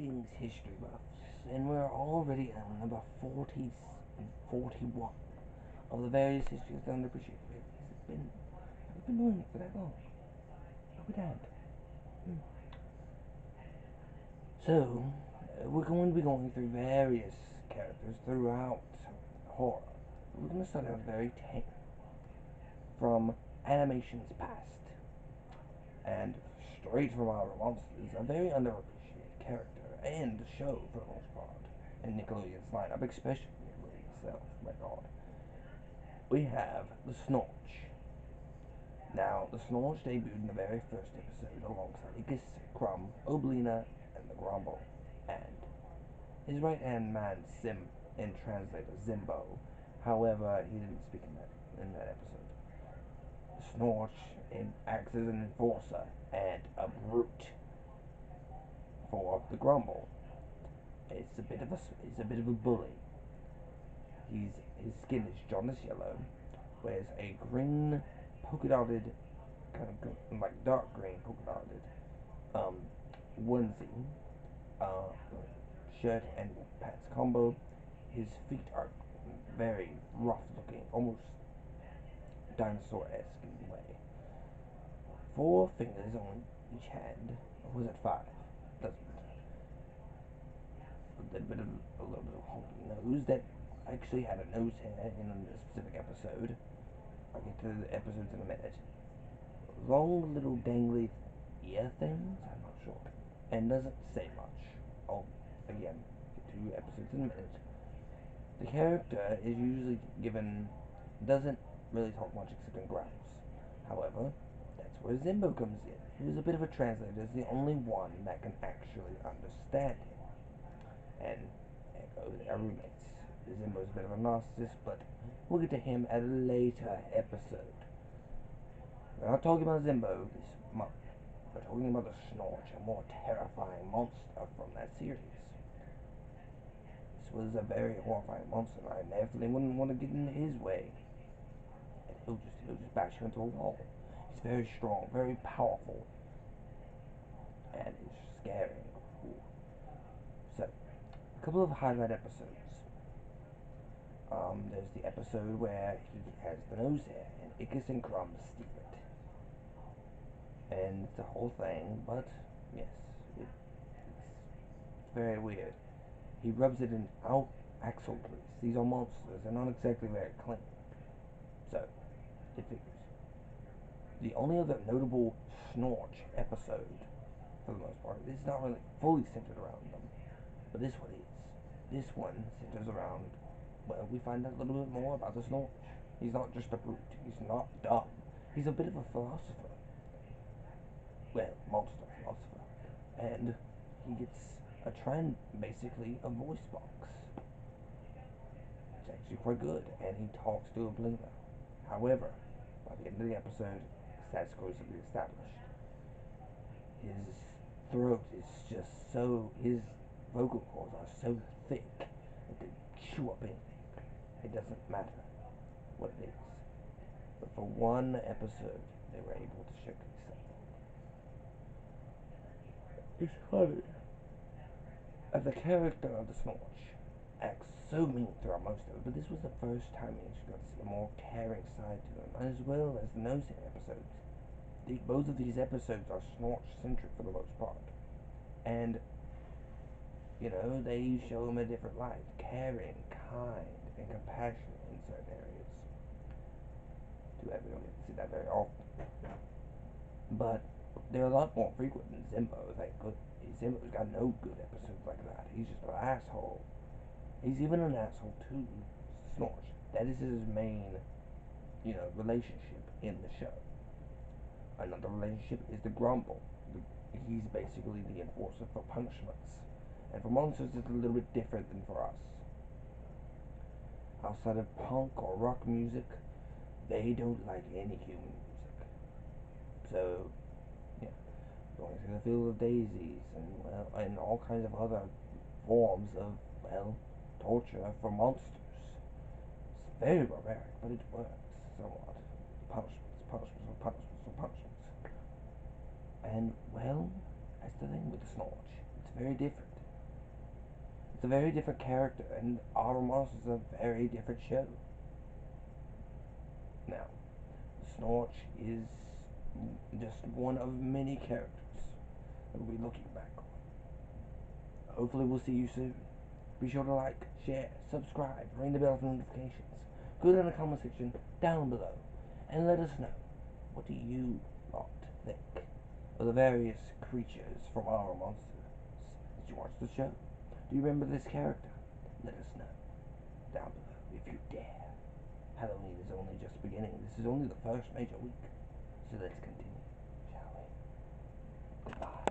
Greetings, history buffs, and we're already on number 40 and 41 of the various histories of underappreciated movies. Have we been doing it for that long? No, we haven't. Hmm. So, we're going to be going through various characters throughout horror. We're going to start out very tame, from animation's past, and straight from our monsters, a very underappreciated character and show for the most part in Nickelodeon's lineup, especially Nickelodeon itself. My God, we have the Snorch. Now, the Snorch debuted in the very first episode alongside Ickis, Crumb, Oblina, and the Grumble, and his right-hand man Sim in translator Zimbo. However, he didn't speak in that episode. Snorch acts as an enforcer and a brute for the Grumble. He's a bit of a bully. His skin is jaundice yellow, wears a green polka dotted kind of like dark green polka dotted um, onesie, uh, shirt and pants combo. His feet are very rough looking, almost dinosaur-esque in a way. 4 fingers on each hand, or was it 5? Doesn't matter. A little bit of honky nose that actually had a nose hair in a specific episode. I'll get to the episodes in a minute. Long little dangly ear things, I'm not sure. And doesn't say much. I'll again get to episodes in a minute. The character is usually given doesn't really talk much except in growls. However, that's where Zimbo comes in. Who's a bit of a translator, is the only one that can actually understand him. And Echo, they are roommates. Zimbo's a bit of a narcissist, but we'll get to him at a later episode. We're not talking about Zimbo this month. We're talking about the Snorch, a more terrifying monster from that series. This was a very horrifying monster, and I definitely wouldn't want to get in his way. And he'll just bash you into a wall. He's very strong, very powerful, and he's scary. Ooh. So, a couple of highlight episodes. There's the episode where he has the nose hair, and Ickis and Crumb steal it. And it's a whole thing, but yes, it's very weird. He rubs it in Axel please. These are monsters. They're not exactly very clean. So, it figures. The only other notable Snorch episode, for the most part, is not really fully centered around them. But this one is. This one centers around, well, we find out a little bit more about the Snorch. He's not just a brute. He's not dumb. He's a bit of a philosopher. Well, monster philosopher. And he gets a trend, basically, a voice box. It's actually quite good, and he talks to a Blina. However, by the end of the episode, that's exclusively established. His throat is just so, his vocal cords are so thick that they chew up anything. It doesn't matter what it is. But for one episode, they were able to showcase something. It's funny. As the character of the Snorch acts so mean throughout most of it, but this was the first time we actually got to see a more caring side to him, as well as the Nosehair episodes. Both of these episodes are Snorch-centric for the most part. And, they show him a different light. Caring, kind, and compassionate in certain areas. Too bad we don't get to see that very often. But they're a lot more frequent than Zimbo, thank goodness. Zimbo's got no good episodes like that. He's just an asshole. He's even an asshole to Snorch. That is his main, relationship in the show. Another relationship is the Grumble. He's basically the enforcer for punishments. And for monsters, it's a little bit different than for us. Outside of punk or rock music, they don't like any human music. So, yeah, going through the field of daisies and all kinds of other forms of, torture for monsters. It's very barbaric, but it works somewhat. Punishments. And, that's the thing with the Snorch. It's very different. It's a very different character, and Our Monsters is a very different show. Now, Snorch is just one of many characters that we'll be looking back on. Hopefully we'll see you soon. Be sure to like, share, subscribe, ring the bell for notifications. Put it in the comment section down below and let us know, what do you lot think of the various creatures from Our Monsters? Did you watch the show? Do you remember this character? Let us know down below if you dare. Halloween is only just beginning. This is only the first major week. So let's continue, shall we? Goodbye.